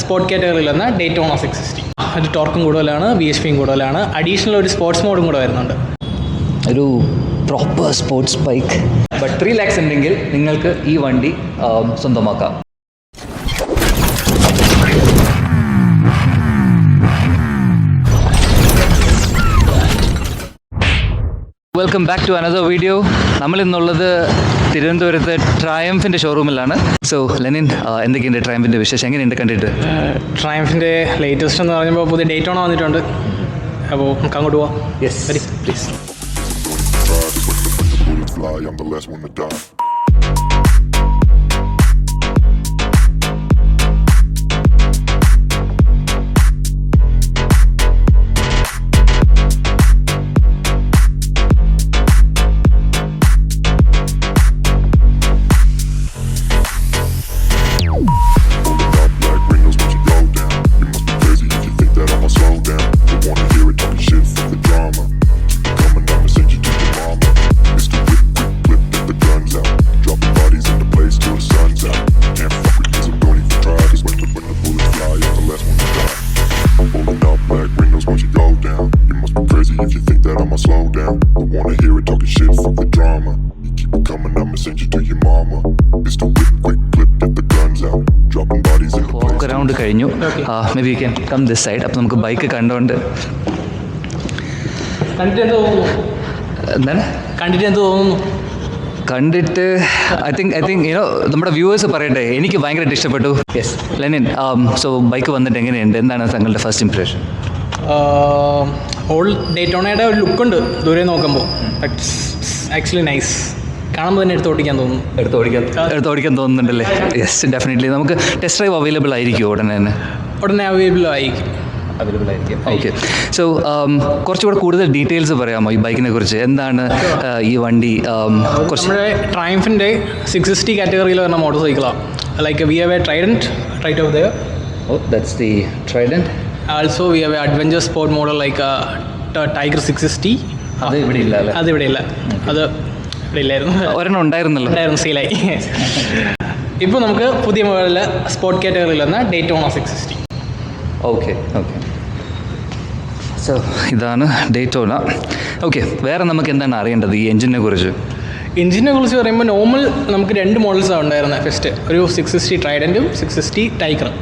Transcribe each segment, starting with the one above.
Sport കാറ്റഗറിയിൽ വന്ന Daytona 660. ഒരു ടോർക്കും കൂടുതലാണ്, BHPയും കൂടുതലാണ്. അഡീഷണൽ ഒരു സ്പോർട്സ് മോഡും കൂടെ വരുന്നുണ്ട്. ഒരു proper sports bike. But 3 lakhs ഉണ്ടെങ്കിൽ നിങ്ങൾക്ക് ഈ വണ്ടി സ്വന്തമാക്കാം. Welcome back to another video. നമ്മളിന്നുള്ളത് തിരുവനന്തപുരത്ത് ട്രയംഫിൻ്റെ ഷോറൂമിലാണ്. സോ ലെനിൻ, എന്തൊക്കെയുണ്ട് ട്രയംഫിൻ്റെ വിശേഷം? എങ്ങനെയുണ്ട് കണ്ടിട്ട്? ട്രയംഫിൻ്റെ ലേറ്റസ്റ്റ് എന്ന് പറയുമ്പോൾ പുതിയ ഡേറ്റോണ വന്നിട്ടുണ്ട്. അപ്പോൾ നമുക്ക് അങ്ങോട്ട് പോവാം. Yes please. റൗണ്ട് കഴിഞ്ഞു. Maybe you can come this side. അപ്പോൾ നമുക്ക് ബൈക്ക് കണ്ടുകൊണ്ട് എന്താണ് കണ്ടിട്ട് എന്ത് തോന്നുന്നു? കണ്ടിട്ട് ഐ തിങ്ക് യുനോ നമ്മുടെ വ്യൂവേഴ്സ് പറയട്ടെ. എനിക്ക് ഭയങ്കരമായിട്ട് ഇഷ്ടപ്പെട്ടു. യെസ് ലെനിൻ, സോ ബൈക്ക് വന്നിട്ട് എങ്ങനെയുണ്ട്? എന്താണ് താങ്കളുടെ ഫസ്റ്റ് ഇംപ്രഷൻ? ഓൾഡ് ഡേറ്റോണയുടെ ഒരു ലുക്കുണ്ട് ദൂരെ നോക്കുമ്പോൾ. Actually nice. കാണുമ്പോൾ തന്നെ എടുത്ത് ഓടിക്കാൻ തോന്നുന്നുണ്ടല്ലേ? Yes definitely. നമുക്ക് ടെസ്റ്റ് ഡ്രൈവ് അവൈലബിൾ ആയിരിക്കും ഉടനെ അവൈലബിൾ ആയിരിക്കും. ഓക്കെ. സോ കുറച്ചുകൂടെ കൂടുതൽ ഡീറ്റെയിൽസ് പറയാമോ ഈ ബൈക്കിനെ കുറിച്ച്? എന്താണ് ഈ വണ്ടി? നമ്മുടെ ട്രയംഫിൻ്റെ 660 കാറ്റഗറിയിൽ വരുന്ന മോട്ടോർ സൈക്കിളാണ്. Like we have a Trident right of there. That's the Trident. Also we have a adventure sport model like Tiger 660. അത് ഇവിടെ ഇല്ല. അത് ഇവിടെ ഇല്ല. ഒരെണ്ണം ഉണ്ടായിരുന്നല്ലോ, സെയിലായി. ഇപ്പോൾ നമുക്ക് പുതിയ മോഡലിൽ സ്പോർട്ട് കാറ്റഗറിയിൽ വന്ന ഡേറ്റോണ 660. ഓക്കെ. സോ ഇതാണ് ഡേറ്റോണ. ഓക്കെ, വേറെ നമുക്ക് എന്താണ് അറിയേണ്ടത് ഈ എഞ്ചിനെ കുറിച്ച്? പറയുമ്പോൾ നോർമൽ നമുക്ക് 2 മോഡൽസാണ് ഉണ്ടായിരുന്നത്. ഫസ്റ്റ് ഒരു 660 ട്രൈഡൻറ്റും 660 ടൈഗറും.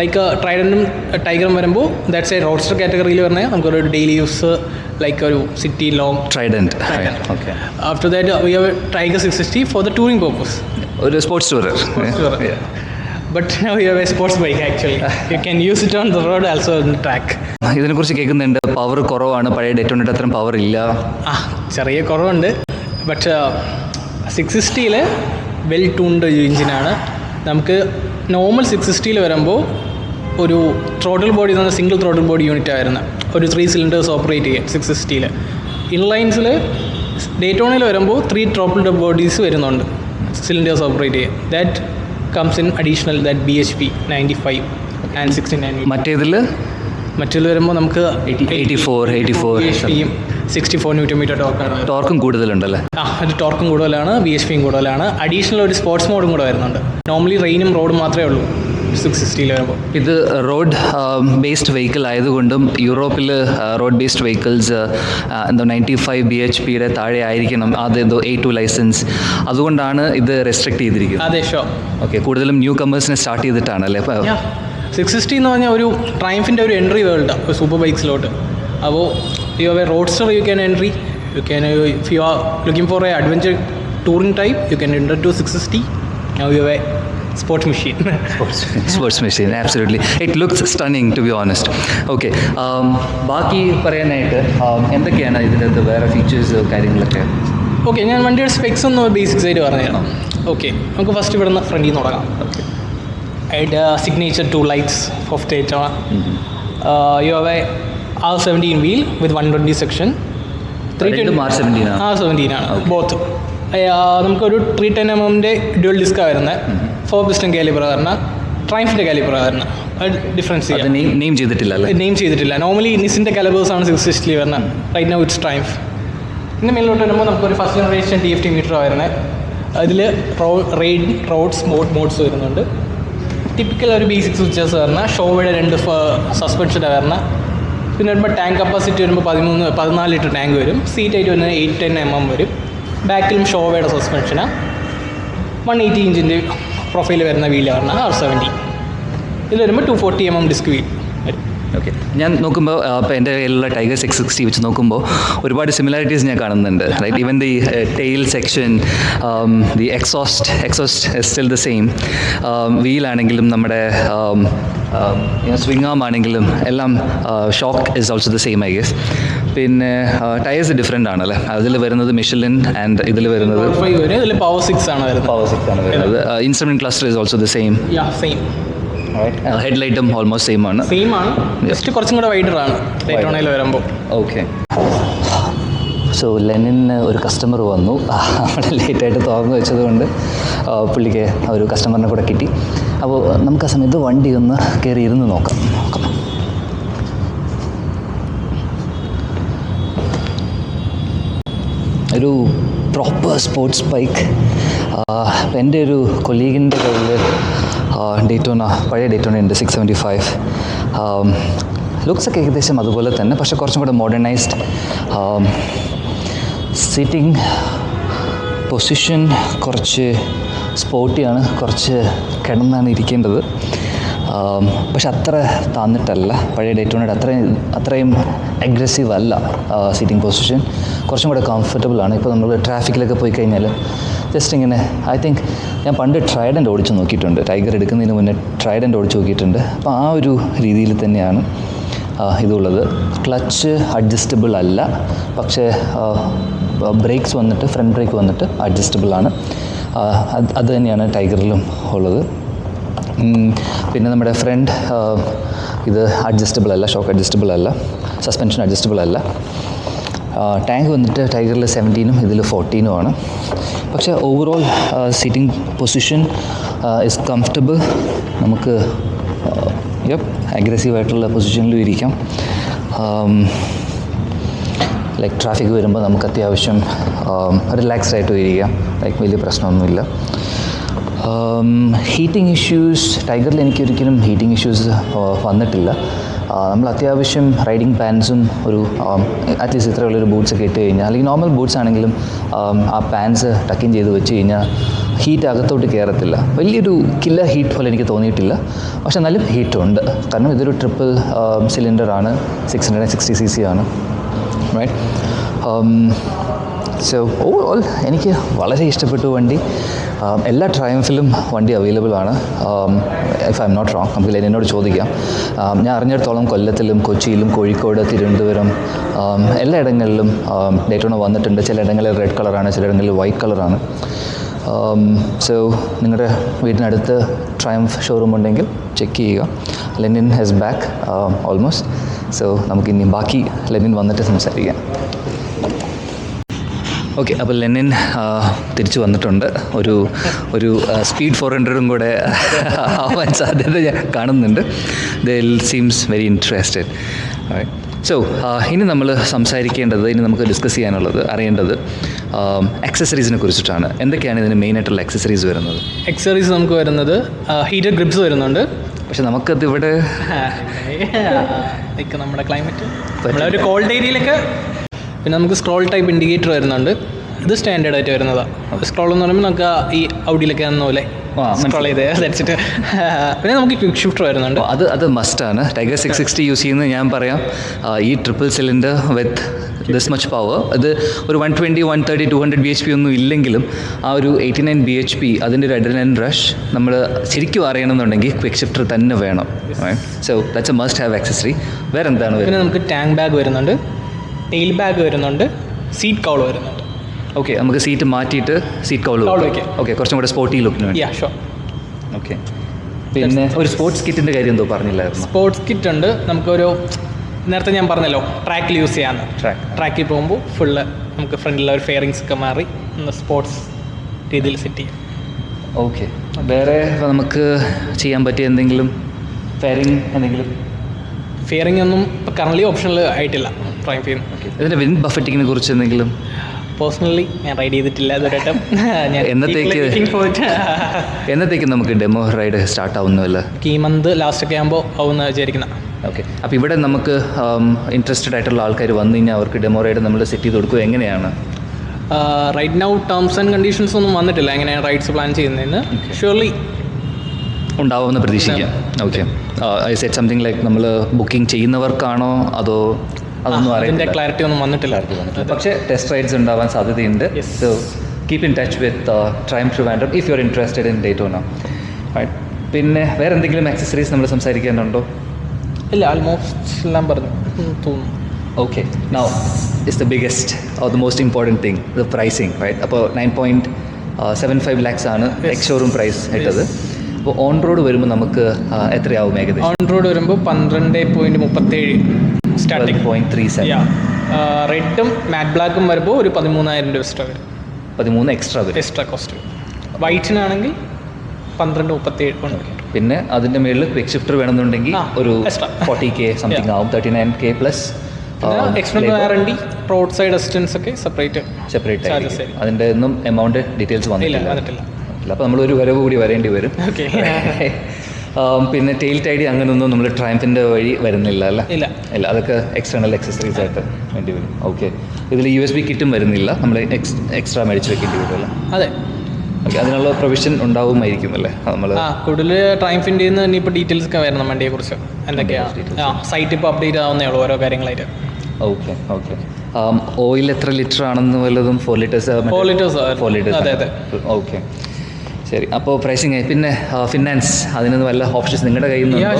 ലൈക്ക് ട്രൈഡൻറ്റും ടൈഗറും വരുമ്പോൾ ദാറ്റ്സ് എ റോഡ്സ്റ്റർ കാറ്റഗറിയിൽ പറഞ്ഞാൽ നമുക്കൊരു ഡെയിലി യൂസ് ലൈക്ക് ഒരു city long Trident. Okay. After that we have Tiger 660 for the touring purpose. ഒരു sports tourer. But now you have a sports bike actually. You can use it on the road also on the track. ഇതിനെക്കുറിച്ച് കേൾക്കുന്നുണ്ട് power കുറവാണ്, പഴയ ഡേറ്റോണയുടെ അത്രയും power ഇല്ല. ചെറിയ കുറവുണ്ട്. But 660 well tuned ഒരു എഞ്ചിനാണ്. നമുക്ക് നോർമൽ 660 വരുമ്പോൾ ഒരു ത്രോട്ടിൽ ബോഡി എന്ന് പറഞ്ഞാൽ സിംഗിൾ ത്രോട്ടിൽ ബോഡി യൂണിറ്റാണ് വരുന്നത്. ഒരു 3 cylinders ഓപ്പറേറ്റ് ചെയ്യാം 660. ഇൻലൈൻസിൽ ഡേറ്റോണയിൽ വരുമ്പോൾ 3 ത്രോട്ടിൽ ബോഡീസ് വരുന്നുണ്ട് സിലിണ്ടേഴ്സ് ഓപ്പറേറ്റ് ചെയ്യാം. That comes in additional that BHP 95 and 69. മറ്റേതിൽ വരുമ്പോൾ നമുക്ക് 84 BHPയും 64 Nm ടോർക്കും കൂടുതലുണ്ടല്ലേ? ഒരു ടോർക്കും കൂടുതലാണ്, BHPയും കൂടുതലാണ്. അഡീഷണൽ ഒരു സ്പോർട്സ് മോഡും കൂടെ വരുന്നുണ്ട്. നോർമലി റെയിനും റോഡും മാത്രമേ ഉള്ളൂ 660 വരുമ്പോൾ. ഇത് റോഡ് ബേസ്ഡ് വെഹിക്കിൾ ആയതുകൊണ്ടും യൂറോപ്പിൽ റോഡ് ബേസ്ഡ് വെഹിക്കിൾസ് എന്തോ 95 BHPയുടെ താഴെ ആയിരിക്കണം അതെന്തോ A2 ലൈസൻസ്. അതുകൊണ്ടാണ് ഇത് റെസ്ട്രിക്ട് ചെയ്തിരിക്കുന്നത്. അതെ, ഷോ. ഓക്കെ, കൂടുതലും ന്യൂ കമേഴ്സിനെ സ്റ്റാർട്ട് ചെയ്തിട്ടാണല്ലേ? 660 എന്ന് പറഞ്ഞാൽ ഒരു ട്രയംഫിൻ്റെ ഒരു എൻട്രി വേൾഡാണ് ഒരു സൂപ്പർ ബൈക്സിലോട്ട്. അപ്പോൾ you have a roadster, you can entry. If you are looking for a adventure touring type, you can enter to 660. Now you have a sports machine. Absolutely. It looks stunning to be honest. Okay. ബാക്കി പറയാനായിട്ട് എന്തൊക്കെയാണ് ഇതിനകത്ത് വേറെ features കാര്യങ്ങളൊക്കെ? Okay, ഞാൻ വണ്ടിയുടെ specs ഒന്ന് basics ആയിട്ട് പറഞ്ഞുതരാം. ഓക്കെ, നമുക്ക് ഫസ്റ്റ് ഇവിടുന്ന് ഫ്രണ്ടിൽ നിന്ന് തുടങ്ങാം. Signature 2 lights of Daytona. You have a R17 wheel with 120 section. 320 R17 ആണ് ബോത്ത്. നമുക്കൊരു 310 mm ഡ്യുവൽ ഡിസ്കാണ് വരുന്നത്. 4 piston കാലിബർ പറഞ്ഞാൽ ട്രയംഫിൻ്റെ കാലിബർ വരുന്നത്. ഡിഫറൻസ് നെയിം ചെയ്തിട്ടില്ല. നോർമലി നിസിൻ്റെ കാലിബേഴ്സാണ് 660 വരുന്നത്. Right now it's Triumph. പിന്നെ മേലോട്ട് വരുമ്പോൾ നമുക്കൊരു ഫസ്റ്റ് ജനറേഷൻ TFT മീറ്റർ വരുന്നത്. അതിൽ റോഡ്സ് മോഡ്സ് വരുന്നുണ്ട്. ടിപ്പിക്കൽ ഒരു ബേസിക് സ്വിച്ചേഴ്സ് വരണം, ഷോയുടെ 2 സസ്പെൻഷൻ്റെ വരണം. പിന്നെ വരുമ്പോൾ ടാങ്ക് കപ്പാസിറ്റി വരുമ്പോൾ 14 ലിറ്റർ ടാങ്ക് വരും. സീറ്റ് ഹൈറ്റ് വരുന്നത് 8-10 mm വരും. ബാക്കിലും ഷോവയുടെ സസ്പെൻഷനാണ്. 180 ഇഞ്ചിൻ്റെ പ്രൊഫൈൽ വരുന്ന വീല് പറഞ്ഞാൽ R70. ഇതിൽ വരുമ്പോൾ 240 mm ഡിസ്ക് വീൽ വരും. ഓക്കെ, ഞാൻ നോക്കുമ്പോൾ ഇപ്പോൾ എൻ്റെ കയ്യിലുള്ള ടൈഗർ 660 വെച്ച് നോക്കുമ്പോൾ ഒരുപാട് സിമിലാരിറ്റീസ് ഞാൻ കാണുന്നുണ്ട്. Right, even the tail section, the exhaust still the same. വീലാണെങ്കിലും നമ്മുടെ സ്വിംഗ് ആം ആണെങ്കിലും എല്ലാം shock is also the same I guess. പിന്നെ ടയേഴ്സ് ഡിഫറെൻ്റ് ആണല്ലേ, അതിൽ വരുന്നത് മിഷലിൻ ആൻഡ് ഇതിൽ വരുന്നത് പവർ 6 ആണ് വരുന്നത്. Instrument cluster is also the same. ഹെഡ്ലൈറ്റും ഓൾമോസ്റ്റ് സെയിം ആണ്. ജസ്റ്റ് കുറച്ചും കൂടെ വൈഡറാണ് ഡaytona വരുമ്പോൾ. ഓക്കെ, സോ ലെനിന് ഒരു കസ്റ്റമർ വന്നു. നമ്മൾ ലേറ്റായിട്ട് തുറന്നു വെച്ചതുകൊണ്ട് പുള്ളിക്ക് ഒരു കസ്റ്റമറിനെ കൂടെ കിട്ടി. അപ്പോൾ നമുക്ക് ആ സമയത്ത് വണ്ടി ഒന്ന് കയറി ഇരുന്ന് നോക്കാം. ഒരു പ്രോപ്പർ സ്പോർട്സ് ബൈക്ക്. എൻ്റെ ഒരു കൊലീഗിൻ്റെ കയ്യിൽ പഴയ ഡേറ്റോണ ഉണ്ട്, 675. ലുക്സൊക്കെ ഏകദേശം അതുപോലെ തന്നെ, പക്ഷേ കുറച്ചും കൂടെ മോഡേണൈസ്ഡ്. സീറ്റിംഗ് പൊസിഷൻ കുറച്ച് സ്പോർട്ടിയാണ്, കുറച്ച് കിടന്നാണ് ഇരിക്കേണ്ടത്. പക്ഷെ അത്ര താന്നിട്ടല്ല, പഴയ ഡേറ്റോണയുടെ അത്രയും അഗ്രസീവ് അല്ല സീറ്റിംഗ് പൊസിഷൻ. കുറച്ചും കൂടെ കംഫർട്ടബിളാണ്. ഇപ്പോൾ നമ്മൾ ട്രാഫിക്കിലൊക്കെ പോയി കഴിഞ്ഞാൽ ജസ്റ്റ് ഇങ്ങനെ, ഐ തിങ്ക് ഞാൻ പണ്ട് ട്രൈഡൻ്റ് ഓടിച്ച് നോക്കിയിട്ടുണ്ട്, ടൈഗർ എടുക്കുന്നതിന് മുന്നേ ട്രൈഡൻ്റ് ഓടിച്ച് നോക്കിയിട്ടുണ്ട്. അപ്പോൾ ആ ഒരു രീതിയിൽ തന്നെയാണ് ഇതുള്ളത്. ക്ലച്ച് അഡ്ജസ്റ്റബിൾ അല്ല, പക്ഷേ ബ്രേക്സ് വന്നിട്ട് ഫ്രണ്ട് ബ്രേക്ക് വന്നിട്ട് അഡ്ജസ്റ്റബിൾ ആണ്. അത് തന്നെയാണ് ടൈഗറിലും ഉള്ളത്. പിന്നെ നമ്മുടെ ഫ്രണ്ട് ഇത് അഡ്ജസ്റ്റബിൾ അല്ല, ഷോക്ക് അഡ്ജസ്റ്റബിൾ അല്ല, സസ്പെൻഷൻ അഡ്ജസ്റ്റബിൾ അല്ല. ടാങ്ക് വന്നിട്ട് ടൈഗറിൽ 17ഉം ഇതിൽ 14ഉം ആണ്. പക്ഷേ overall seating position is comfortable. നമുക്ക് അഗ്രസീവായിട്ടുള്ള പൊസിഷനിലും ഇരിക്കാം. ലൈക്ക് ട്രാഫിക് വരുമ്പോൾ നമുക്ക് അത്യാവശ്യം റിലാക്സ്ഡ് ആയിട്ടും ഇരിക്കാം. ലൈക്ക് വലിയ പ്രശ്നമൊന്നുമില്ല. ഹീറ്റിംഗ് ഇഷ്യൂസ് ടൈഗറിൽ എനിക്കൊരിക്കലും ഹീറ്റിംഗ് ഇഷ്യൂസ് വന്നിട്ടില്ല. നമ്മൾ അത്യാവശ്യം റൈഡിങ് പാൻസും ഒരു അറ്റ്ലീസ്റ്റ് ഇത്രയുള്ളൊരു ബൂട്ട്സൊക്കെ ഇട്ട് കഴിഞ്ഞാൽ, അല്ലെങ്കിൽ നോർമൽ ബൂട്ട്സ് ആണെങ്കിലും ആ പാൻസ് ടക്കിൻ ചെയ്ത് വെച്ച് കഴിഞ്ഞാൽ ഹീറ്റ് അകത്തോട്ട് കയറത്തില്ല. വലിയൊരു കില്ലർ ഹീറ്റ് പോലെ എനിക്ക് തോന്നിയിട്ടില്ല. പക്ഷെ എന്നാലും ഹീറ്റുണ്ട്. കാരണം ഇതൊരു ട്രിപ്പിൾ സിലിണ്ടറാണ്, 660cc ആണ്. റൈറ്റ്, സോ ഓവറോൾ എനിക്ക് വളരെ ഇഷ്ടപ്പെട്ടു വണ്ടി. എല്ലാ ട്രയംഫിലും വണ്ടി അവൈലബിൾ ആണ്. If I am not wrong, നമുക്ക് ലെനിനോട് ചോദിക്കാം. ഞാൻ അറിഞ്ഞിടത്തോളം കൊല്ലത്തിലും കൊച്ചിയിലും കോഴിക്കോട് തിരുവനന്തപുരം എല്ലായിടങ്ങളിലും ഡേറ്റോണ വന്നിട്ടുണ്ട്. ചിലയിടങ്ങളിൽ റെഡ് കളറാണ്, ചിലയിടങ്ങളിൽ വൈറ്റ് കളറാണ്. സോ നിങ്ങളുടെ വീടിനടുത്ത് ട്രയംഫ് ഷോറൂം ഉണ്ടെങ്കിൽ ചെക്ക് ചെയ്യുക. Lenin has back almost. So നമുക്കിനി ബാക്കി ലെനിൻ വന്നിട്ട് സംസാരിക്കാം. ഓക്കെ, അപ്പോൾ ലെനിൻ തിരിച്ചു വന്നിട്ടുണ്ട്. ഒരു സ്പീഡ് 400ഉം കൂടെ ആവാൻ സാധ്യത ഞാൻ കാണുന്നുണ്ട്. ദേ സീംസ് വെരി ഇൻട്രസ്റ്റഡ്. സോ ഇനി നമ്മൾ സംസാരിക്കേണ്ടത്, ഇനി നമുക്ക് ഡിസ്കസ് ചെയ്യാനുള്ളത്, അറിയേണ്ടത് ആക്സസറീസിനെ കുറിച്ചിട്ടാണ്. എന്തൊക്കെയാണ് ഇതിന് മെയിനായിട്ടുള്ള ആക്സസറീസ് വരുന്നത്? ആക്സസറീസ് നമുക്ക് വരുന്നത് ഹീറ്റഡ് ഗ്രിപ്സ് വരുന്നുണ്ട്. പക്ഷെ നമുക്കത് ഇവിടെ നമ്മുടെ ക്ലൈമറ്റ്, നമ്മുടെ ഒരു കോൾഡ് ഏരിയയിലൊക്കെ. പിന്നെ നമുക്ക് സ്ക്രോൾ ടൈപ്പ് ഇൻഡിക്കേറ്റർ വരുന്നുണ്ട്. ഇത് സ്റ്റാൻഡേർഡ് ആയിട്ട് വരുന്നതാണ്. സ്ക്രോൾ എന്ന് പറയുമ്പോൾ നമുക്ക് ഈ ഔഡിയിലൊക്കെ ആണെന്ന പോലെ സ്ക്രോൾ ചെയ്ത് വെച്ചിട്ട്. പിന്നെ നമുക്ക് ക്വിക്ക് ഷിഫ്റ്റർ വരുന്നുണ്ട്. അത് മസ്റ്റാണ്. ടൈഗർ 660 യൂസ് ചെയ്യുന്നത് ഞാൻ പറയാം. ഈ triple cylinder with this much power, അത് ഒരു 120, 130, 200 bhp ഒന്നും ഇല്ലെങ്കിലും ആ ഒരു 89 bhp അതിൻ്റെ ഒരു അഡ്രിനലിൻ റഷ് നമ്മൾ ശരിക്കും അറിയണമെന്നുണ്ടെങ്കിൽ ക്വിക്ക് ഷിഫ്റ്റർ തന്നെ വേണം. So that's A must have accessory. വേറെ എന്താണ് വരുന്നത്? പിന്നെ നമുക്ക് ടാങ്ക് ബാഗ് വരുന്നുണ്ട്, ടെയിൽ ബാഗ് വരുന്നുണ്ട്, സീറ്റ് കൗൾ വരുന്നുണ്ട്. ഓക്കെ, നമുക്ക് സീറ്റ് മാറ്റിയിട്ട് സീറ്റ് കൗൾ വയ്ക്കാം. ഓക്കെ, കുറച്ചും കൂടെ സ്പോർട്ടി ലുക്കിന് വേണ്ടി. ഓക്കെ, പിന്നെ ഒരു സ്പോർട്സ് കിറ്റിൻ്റെ കാര്യം എന്തോ പറഞ്ഞില്ലായിരുന്നു? സ്പോർട്സ് കിറ്റ് ഉണ്ട്. നമുക്കൊരു നേരത്തെ ഞാൻ പറഞ്ഞല്ലോ ട്രാക്കിൽ യൂസ് ചെയ്യാമെന്ന്. ട്രാക്കിൽ പോകുമ്പോൾ ഫുള്ള് നമുക്ക് ഫ്രണ്ടിലെ ഒരു ഫെയറിങ്സ് ഒക്കെ മാറി സ്പോർട്സ് രീതിയിൽ സെറ്റ് ചെയ്യും. ഓക്കെ, വേറെ നമുക്ക് ചെയ്യാൻ പറ്റിയ എന്തെങ്കിലും ഫെയറിംഗ് ഒന്നും ഇപ്പോൾ കറൻലി ഓപ്ഷനിൽ ആയിട്ടില്ല ട്രൈ ചെയ്യുന്നു. ഇതിൻ്റെ വിൻഡ് ബഫറ്റിങ്ങിനെ കുറിച്ച് എന്തെങ്കിലും? പേഴ്സണലി ഞാൻ റൈഡ് ചെയ്തിട്ടില്ല ഇതുവരെയായിട്ടും. ഞാൻ എന്നത്തേക്ക് നമുക്ക് ഡെമോ റൈഡ് സ്റ്റാർട്ട് ആവുന്നതല്ല? ഈ മന്ത് ലാസ്റ്റ് ഒക്കെ ആകുമ്പോൾ ആവുമെന്ന് വിചാരിക്കുന്ന. ഓക്കെ, അപ്പോൾ ഇവിടെ നമുക്ക് ഇൻട്രസ്റ്റഡ് ആയിട്ടുള്ള ആൾക്കാർ വന്നു കഴിഞ്ഞാൽ അവർക്ക് ഡെമോ റൈഡ് നമ്മൾ സെറ്റ് ചെയ്ത് കൊടുക്കുക എങ്ങനെയാണ്? Right now terms and conditions ഒന്നും വന്നിട്ടില്ല എങ്ങനെയാണ് റൈഡ്സ് പ്ലാൻ ചെയ്യുന്നതെന്ന്. ഷുവർലി ഉണ്ടാവുമെന്ന് പ്രതീക്ഷിക്കാം. Okay, I set something like നമ്മൾ ബുക്കിംഗ് ചെയ്യുന്നവർക്കാണോ അതോ അതൊന്നും അതിൻ്റെ ക്ലാരിറ്റി ഒന്നും വന്നിട്ടില്ല. പക്ഷേ ടെസ്റ്റ് റൈഡ്സ് ഉണ്ടാവാൻ സാധ്യതയുണ്ട്. So keep in touch with triumph Trivandrum if you are interested in Daytona. പിന്നെ വേറെ എന്തെങ്കിലും ആക്സസറീസ് നമ്മൾ സംസാരിക്കാനുണ്ടോ? ഇല്ല, ആൾമോസ്റ്റ് എല്ലാം പറഞ്ഞു തോന്നുന്നു. Okay, now is the biggest or the most important thing, the pricing, right? അപ്പോൾ 9.75 lakhs ആണ് എക്സ് ഷോറൂം പ്രൈസ് ഇട്ടത്. അപ്പോൾ ഓൺ റോഡ് വരുമ്പോൾ നമുക്ക് എത്രയാവും ഏകദേശം? ഓൺ റോഡ് വരുമ്പോൾ 12.37 സ്റ്റാർട്ടിംഗ്. 0.37. റെഡും മാറ്റ് ബ്ലാക്കും വരുമ്പോൾ ഒരു 13,000 രൂപ എക്സ്ട്രാ വരും. 13 എക്സ്ട്രാ വരും. എക്സ്ട്രാ കോസ്റ്റ് വരും. വൈറ്റിനാണെങ്കിൽ 12.37 കൊണ്ട് വരും. പിന്നെ അതിൻ്റെ മേളിൽ ക്വിക്ക് ഷിഫ്റ്റർ വേണമെന്നുണ്ടെങ്കിൽ ഒരു 40K സംതിങ് ആവും. 39K plus external warranty, road side assistance ഒക്കെ സെപ്പറേറ്റ് ആയിരിക്കും. അതിൻ്റെ ഒന്നും എമൗണ്ട് ഡീറ്റെയിൽസ് വന്നിട്ടില്ല. അപ്പോൾ നമ്മളൊരു വരവ് കൂടി വരേണ്ടി വരും. പിന്നെ ടെയിൽ ടൈഡി അങ്ങനെയൊന്നും നമ്മൾ ട്രയംഫിൻ്റെ വഴി വരുന്നില്ല അല്ലേ? ഇല്ല, അതൊക്കെ എക്സ്റ്റേണൽ ആക്സസറീസ് ആയിട്ട് വേണ്ടി വരും. ഓക്കെ, ഇതിൽ USB കിറ്റും വരുന്നില്ല, നമ്മൾ എക്സ്ട്രാ മേടിച്ച് വെക്കേണ്ടി വരുമല്ലോ? അതെ. ഓക്കെ, അതിനുള്ള പ്രൊവിഷൻ ഉണ്ടാവുമായിരിക്കും അല്ലേ? നമ്മൾ കൂടുതൽ ട്രയംഫിൻ്റെ തന്നെ ഇപ്പോൾ ഡീറ്റെയിൽസ് ഒക്കെ വരണം വണ്ടിയെക്കുറിച്ച് എന്തൊക്കെയാണ്. സൈറ്റ് ഇപ്പോൾ അപ്ഡേറ്റ് ആവുന്നേ ഉള്ളൂ ഓരോ കാര്യങ്ങളായിട്ട്. ഓക്കെ. ഓയിൽ എത്ര ലിറ്റർ ആണെന്ന് വല്ലതും? 4 ലിറ്റേഴ്സ്. 4 ലിറ്റേഴ്സ്. അതെ. ഓക്കെ, ശരി. അപ്പോൾ പ്രൈസിങ് പിന്നെ ഫിനാൻസ് അതിനൊന്നും വല്ല ഓപ്ഷൻസ് നിങ്ങളുടെ കയ്യിൽ നിന്ന്?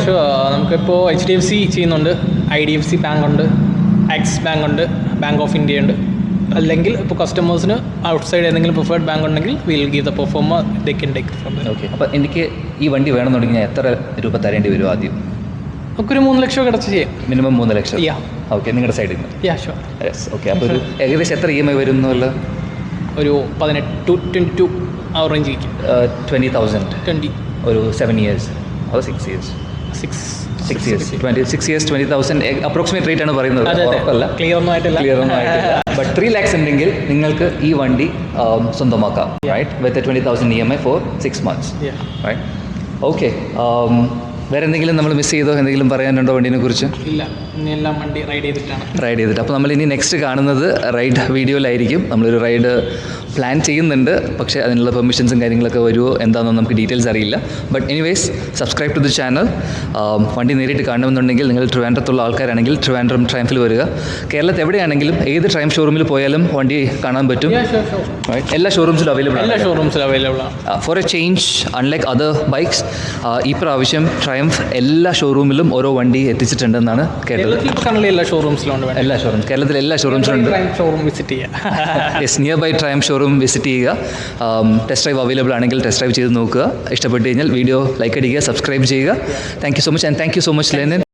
നമുക്കിപ്പോൾ HDFC ചെയ്യുന്നുണ്ട്, IDFC ബാങ്ക് ഉണ്ട്, ആക്സിസ് ബാങ്ക് ഉണ്ട്, ബാങ്ക് ഓഫ് ഇന്ത്യ ഉണ്ട്. അല്ലെങ്കിൽ ഇപ്പോൾ കസ്റ്റമേഴ്സിന് ഔട്ട്സൈഡ് ഏതെങ്കിലും പ്രിഫേർഡ് ബാങ്ക് ഉണ്ടെങ്കിൽ will give the performer they Ken take from there. Okay, അപ്പോൾ എനിക്ക് ഈ വണ്ടി വേണമെന്നുണ്ടെങ്കിൽ ഞാൻ എത്ര രൂപ തരേണ്ടി വരും ആദ്യം? നമുക്കൊരു 3 ലക്ഷം കിടച്ച് ചെയ്യാം. മിനിമം 3 ലക്ഷം. ഓക്കെ, നിങ്ങളുടെ സൈഡിൽ നിന്ന്? യെസ്. ഓക്കെ, അപ്പോൾ ഒരു ഏകദേശം എത്ര EMI വരുന്നല്ലോ? ഒരു 18 to 22 ആ റേഞ്ച്. 20,000 ഒരു 7 years or 6 years? 6 years. 26 years 20,000 approximate rate ആണ് പറയുന്നത്. ക്ലിയർ ഒന്നും ആയിട്ടില്ല. ബട്ട് 3 lakhs ഉണ്ടെങ്കിൽ നിങ്ങൾക്ക് ഈ വണ്ടി സ്വന്തമാക്കാം, right? With 20,000 EMI for 6 months, right? Okay, വേറെ എന്തെങ്കിലും നമ്മൾ മിസ് ചെയ്തോ? എന്തെങ്കിലും പറയാനുണ്ടോ വണ്ടീനെ കുറിച്ച്? ഇല്ല, എല്ലാം വണ്ടി റൈഡ് ചെയ്തിട്ട്. അപ്പോൾ നമ്മൾ ഇനി നെക്സ്റ്റ് കാണുന്നത് റൈഡ് വീഡിയോയിലായിരിക്കും. നമ്മളൊരു റൈഡ് പ്ലാൻ ചെയ്യുന്നുണ്ട്, പക്ഷേ അതിനുള്ള പെർമിഷൻസും കാര്യങ്ങളൊക്കെ വരുമോ എന്താണെന്ന് നമുക്ക് ഡീറ്റെയിൽസ് അറിയില്ല. But anyways subscribe to the channel. വണ്ടി നേരിട്ട് കാണണമെന്നുണ്ടെങ്കിൽ നിങ്ങൾ ട്രിവാൻഡ്രത്തുള്ള ആൾക്കാരാണെങ്കിൽ ട്രിവാൻഡ്രം ട്രയംഫിൽ വരിക. കേരളത്തിൽ എവിടെയാണെങ്കിലും ഏത് ട്രയംഫ് ഷോറൂമിൽ പോയാലും വണ്ടി കാണാൻ പറ്റും. എല്ലാ ഷോറൂംസിലും അവൈലബിൾ ആണ്. For a change, unlike other bikes, ഈ പ്രാവശ്യം ട്രയംഫ് എല്ലാ ഷോറൂമിലും ഓരോ വണ്ടി എത്തിച്ചിട്ടുണ്ടെന്നാണ് കേട്ടത്. എല്ലാ ഷോറൂംസിലും കേരളത്തിലെ എല്ലാ ഷോറൂംസിലും yes, near by Triumph showroom visit ചെയ്യുക. ടെസ്റ്റ് ഡ്രൈവ് അവൈലബിൾ ആണെങ്കിൽ ടെസ്റ്റ് ഡ്രൈവ് ചെയ്ത് നോക്കുക. ഇഷ്ടപ്പെട്ട് കഴിഞ്ഞാൽ വീഡിയോ ലൈക്ക് അടിക്കുക, സബ്സ്ക്രൈബ് ചെയ്യുക. Thank you so much and thank you so much Lenin.